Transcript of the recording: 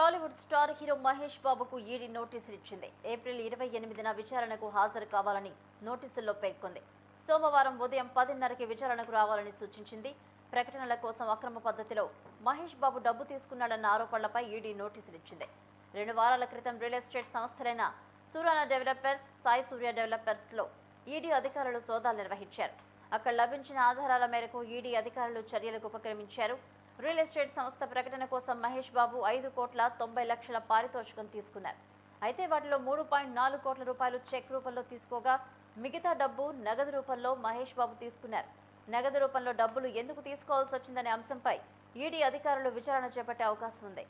Tollywood star hero Mahesh బాబుకు ED నోటీసులు ఇచ్చింది. ఏప్రిల్ 28న విచారణకు హాజరు కావాలని నోటీసుల్లో పేర్కొంది. సోమవారం ఉదయం 10:30కి విచారణకు రావాలని సూచించింది. ప్రకటనల కోసం అక్రమ పద్ధతిలో మహేష్ బాబు డబ్బు తీసుకున్నాడన్న ఆరోపణలపై ఈడీ నోటీసులు ఇచ్చింది. 2 వారాల క్రితం రియల్ ఎస్టేట్ సంస్థలైన సూరానా డెవలపర్స్, సాయి సూర్య డెవలపర్స్ లో ఈడీ అధికారులు సోదాలు నిర్వహించారు. అక్కడ లభించిన ఆధారాల మేరకు ఈడీ అధికారులు చర్యలకు ఉపక్రమించారు. రియల్ ఎస్టేట్ సంస్థ ప్రకటన కోసం మహేష్ బాబు 5,90,00,000 పారితోషికం తీసుకున్నారు. అయితే వాటిలో 3.4 కోట్ల రూపాయలు చెక్ రూపంలో తీసుకోగా మిగతా డబ్బు నగదు రూపంలో మహేష్ బాబు తీసుకున్నారు. నగదు రూపంలో డబ్బులు ఎందుకు తీసుకోవాల్సి వచ్చిందనే అంశంపై ఈడీ అధికారులు విచారణ చేపట్టే అవకాశం ఉంది.